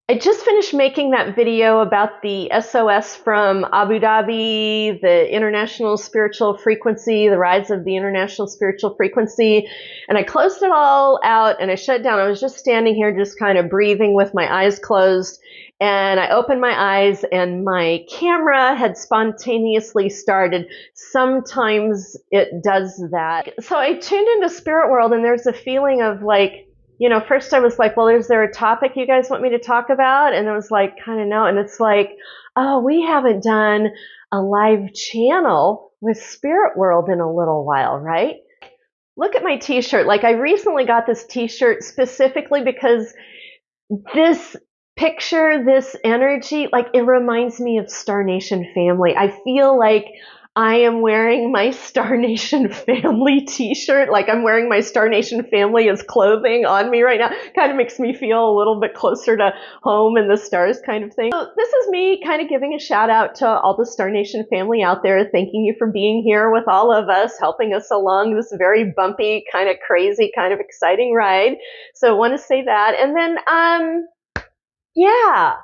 I just finished making that video about the SOS from Abu Dhabi, the international spiritual frequency, the rise of the international spiritual frequency. And I closed it all out and I shut down. I was just standing here, just kind of breathing with my eyes closed. And I opened my eyes and my camera had spontaneously started. Sometimes it does that. So I tuned into Spirit World and there's a feeling of like, first I was like, well, is there a topic you guys want me to talk about? And I was like, kind of no. And it's like, oh, we haven't done a live channel with Spirit World in a little while, right? Look at my t-shirt. Like I recently got this t-shirt specifically because this picture, this energy, like it reminds me of Star Nation family. I feel like I am wearing my Star Nation family t-shirt. Like I'm wearing my Star Nation family as clothing on me right now. Kind of makes me feel a little bit closer to home and the stars kind of thing. So this is me kind of giving a shout out to all the Star Nation family out there. Thanking you for being here with all of us, helping us along this very bumpy, kind of crazy, kind of exciting ride. So I want to say that. And then, yeah,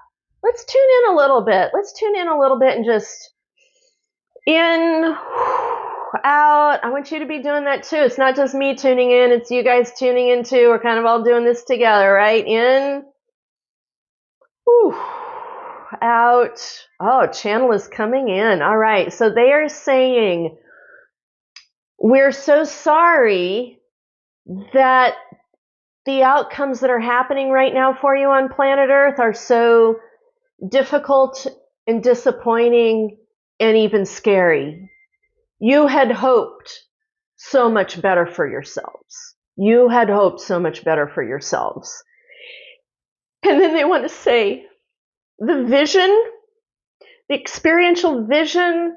let's tune in a little bit. Let's tune in a little bit and just in, out. I want you to be doing that too. It's not just me tuning in, it's you guys tuning in too. We're kind of all doing this together, right? In, whew, out. Oh, channel is coming in. All right. So they are saying, we're so sorry that the outcomes that are happening right now for you on planet Earth are so difficult and disappointing and even scary. You had hoped so much better for yourselves. You had hoped so much better for yourselves. And then they want to say the vision, the experiential vision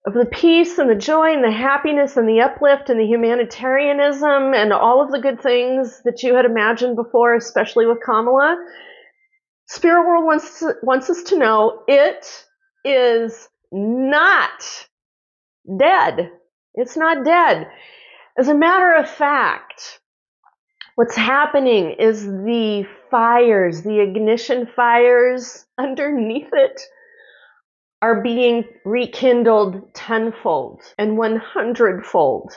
of the peace and the joy and the happiness and the uplift and the humanitarianism and all of the good things that you had imagined before, especially with Kamala. Spirit World wants us to know it is not dead. It's not dead. As a matter of fact, what's happening is the fires, the ignition fires underneath it are being rekindled tenfold and 100-fold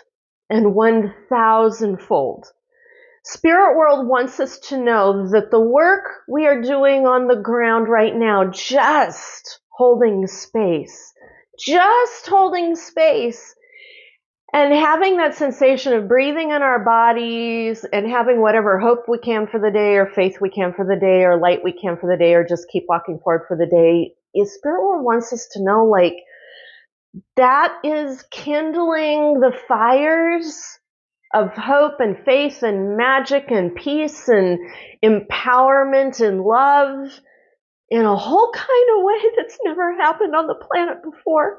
and 1,000-fold. Spirit World wants us to know that the work we are doing on the ground right now, just holding space and having that sensation of breathing in our bodies and having whatever hope we can for the day or faith we can for the day or light we can for the day or just keep walking forward for the day, is Spirit World wants us to know like that is kindling the fires of hope and faith and magic and peace and empowerment and love in a whole kind of way that's never happened on the planet before.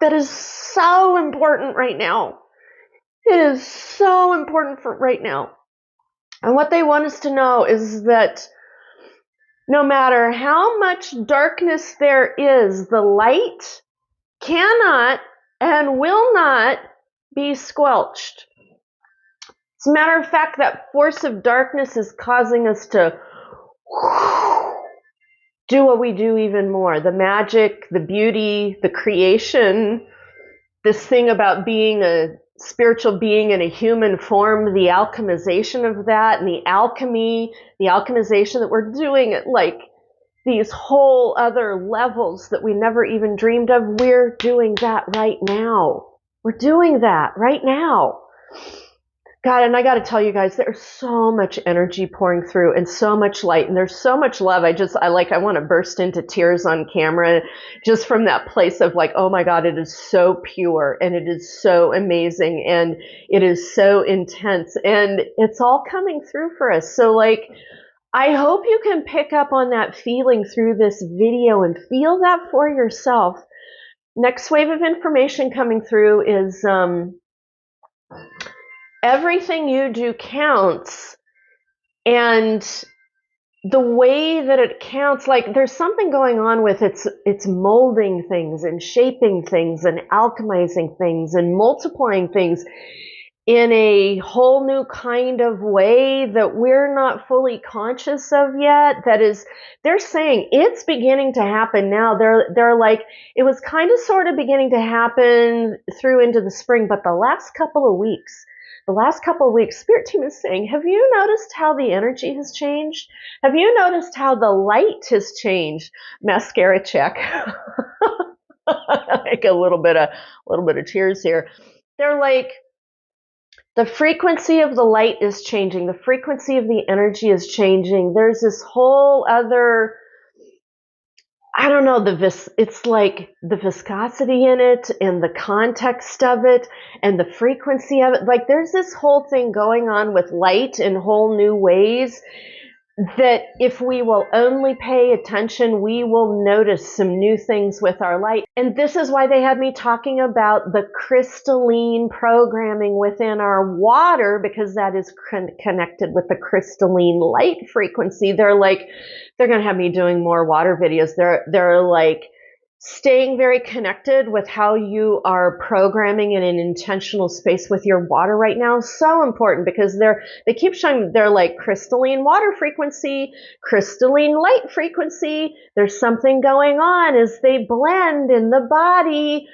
That is so important right now. It is so important for right now. And what they want us to know is that no matter how much darkness there is, the light cannot and will not be squelched. As a matter of fact, that force of darkness is causing us to do what we do even more. The magic, the beauty, the creation, this thing about being a spiritual being in a human form, the alchemization of that, and the alchemization that we're doing at like these whole other levels that we never even dreamed of. We're doing that right now. We're doing that right now. God, and I got to tell you guys, there's so much energy pouring through and so much light and there's so much love. I want to burst into tears on camera just from that place of like, oh my God, it is so pure and it is so amazing and it is so intense and it's all coming through for us. So like, I hope you can pick up on that feeling through this video and feel that for yourself. Next wave of information coming through is, everything you do counts, and the way that it counts, like there's something going on with it's molding things and shaping things and alchemizing things and multiplying things. in a whole new kind of way that we're not fully conscious of yet. That is, they're saying it's beginning to happen now. They're like, it was kind of sort of beginning to happen through into the spring, but the last couple of weeks, Spirit Team is saying, have you noticed how the energy has changed? Have you noticed how the light has changed? Mascara check. Like a little bit of tears here. They're like, the frequency of the light is changing. The frequency of the energy is changing. There's this whole other, I don't know, it's like the viscosity in it and the context of it and the frequency of it. Like there's this whole thing going on with light in whole new ways that if we will only pay attention, we will notice some new things with our light. And this is why they had me talking about the crystalline programming within our water, because that is connected with the crystalline light frequency. They're going to have me doing more water videos. They're like staying very connected with how you are programming in an intentional space with your water right now. So important, because they keep showing, they're like crystalline water frequency, crystalline light frequency. There's something going on as they blend in the body,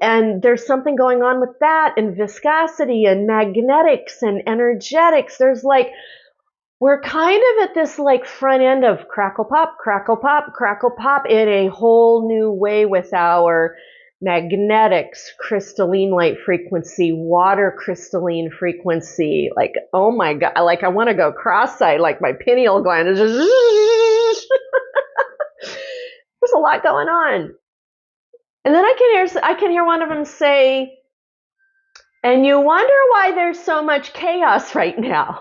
and there's something going on with that, and viscosity and magnetics and energetics. There's like, we're kind of at this like front end of crackle pop, crackle pop, crackle pop in a whole new way with our magnetics, crystalline light frequency, water crystalline frequency. Like, oh my God, like I want to go cross-eyed, like my pineal gland is just, there's a lot going on. And then I can hear one of them say, and you wonder why there's so much chaos right now.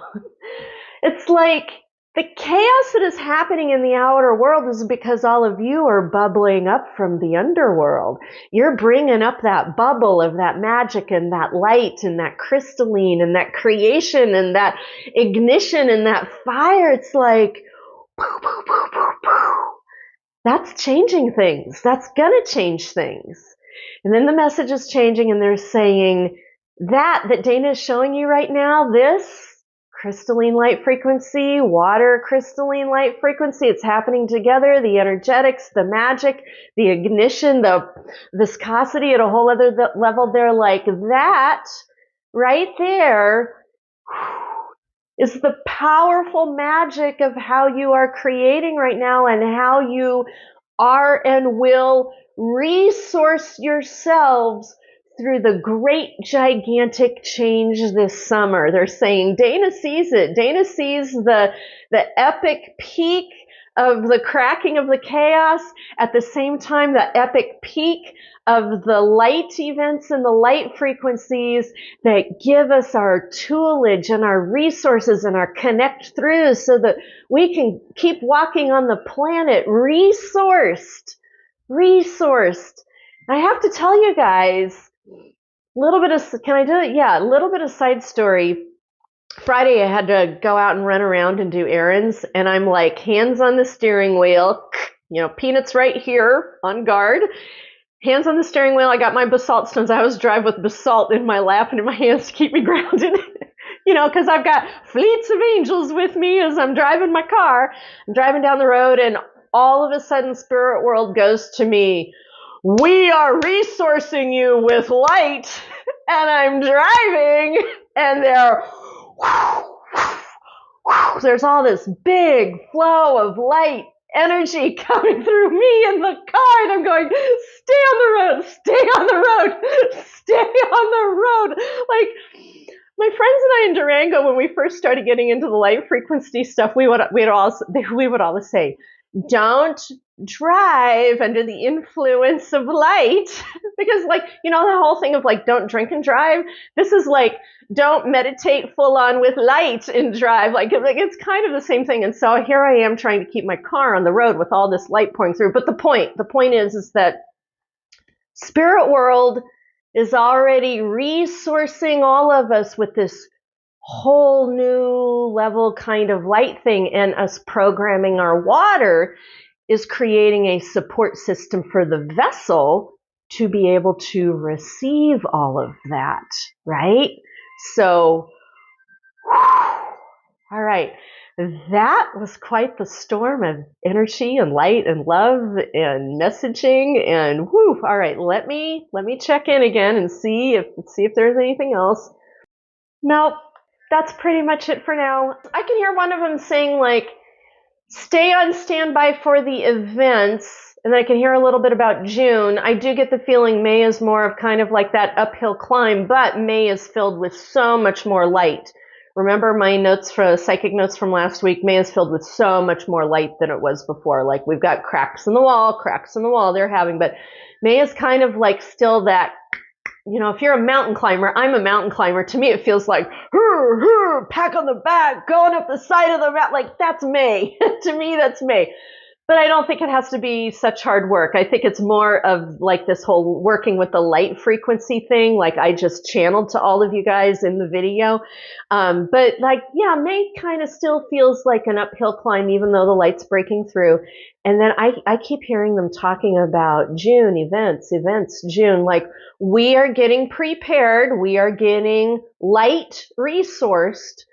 It's like the chaos that is happening in the outer world is because all of you are bubbling up from the underworld. You're bringing up that bubble of that magic and that light and that crystalline and that creation and that ignition and that fire. It's like, poof, poof, poof, poof, poof. That's changing things. That's going to change things. And then the message is changing, and they're saying that Dana is showing you right now, this crystalline light frequency, water crystalline light frequency, it's happening together, the energetics, the magic, the ignition, the viscosity at a whole other level. They're like, that right there is the powerful magic of how you are creating right now and how you are and will resource yourselves through the great gigantic change this summer. They're saying Dana sees it. Dana sees the epic peak of the cracking of the chaos, at the same time the epic peak of the light events and the light frequencies that give us our toolage and our resources and our connect through so that we can keep walking on the planet resourced. I have to tell you guys, can I do it? Yeah, a little bit of side story. Friday I had to go out and run around and do errands, and I'm like hands on the steering wheel, Peanuts right here on guard. Hands on the steering wheel. I got my basalt stones. I always drive with basalt in my lap and in my hands to keep me grounded. Because I've got fleets of angels with me as I'm driving my car. I'm driving down the road, and all of a sudden Spirit World goes to me, we are resourcing you with light. And I'm driving, and there's all this big flow of light energy coming through me in the car, and I'm going, stay on the road, stay on the road, stay on the road. Like, my friends and I in Durango, when we first started getting into the light frequency stuff, we would always say, don't drive under the influence of light, because the whole thing of don't drink and drive. This is don't meditate full on with light and drive. It's kind of the same thing. And so here I am trying to keep my car on the road with all this light pouring through. But the point is that Spirit World is already resourcing all of us with this whole new level kind of light thing, and us programming our water is creating a support system for the vessel to be able to receive all of that, right? So, all right. That was quite the storm of energy and light and love and messaging and whoo. All right, let me check in again and see if there's anything else. Nope, that's pretty much it for now. I can hear one of them saying like, stay on standby for the events. And then I can hear a little bit about June. I do get the feeling May is more of kind of like that uphill climb, but May is filled with so much more light. Remember my notes for psychic notes from last week? May is filled with so much more light than it was before. Like we've got cracks in the wall they're having, but May is kind of like still that, you know, if you're a mountain climber, I'm a mountain climber. To me, it feels like, pack on the back, going up the side of the mountain. Like that's May. To me, that's May. But I don't think it has to be such hard work. I think it's more of like this whole working with the light frequency thing, like I just channeled to all of you guys in the video. But like, yeah, May kind of still feels like an uphill climb, even though the light's breaking through. And then I keep hearing them talking about June events, June. Like we are getting prepared. We are getting light resourced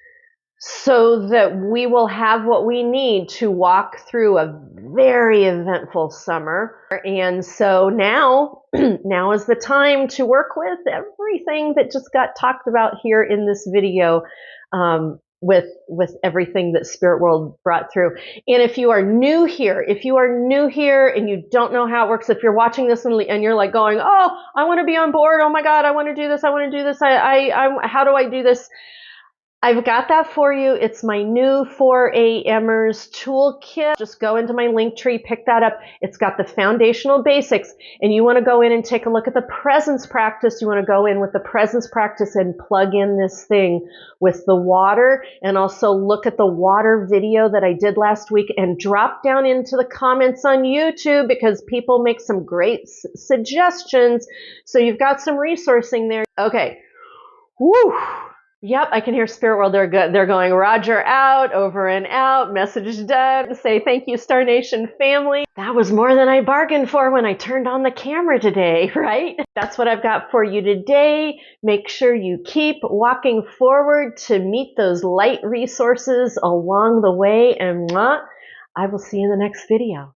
so that we will have what we need to walk through a very eventful summer. And so now is the time to work with everything that just got talked about here in this video, with everything that Spirit World brought through. And if you are new here and you don't know how it works, if you're watching this and you're like going, oh, I want to be on board. Oh my God, I want to do this. How do I do this? I've got that for you. It's my new 4AMers toolkit. Just go into my link tree, pick that up. It's got the foundational basics, and you want to go in and take a look at the presence practice. You want to go in with the presence practice and plug in this thing with the water, and also look at the water video that I did last week and drop down into the comments on YouTube because people make some great suggestions. So you've got some resourcing there. Okay. Woo. Yep, I can hear Spirit World. They're good. They're going, Roger out, over and out, message done. Say thank you, Star Nation family. That was more than I bargained for when I turned on the camera today, right? That's what I've got for you today. Make sure you keep walking forward to meet those light resources along the way. And I will see you in the next video.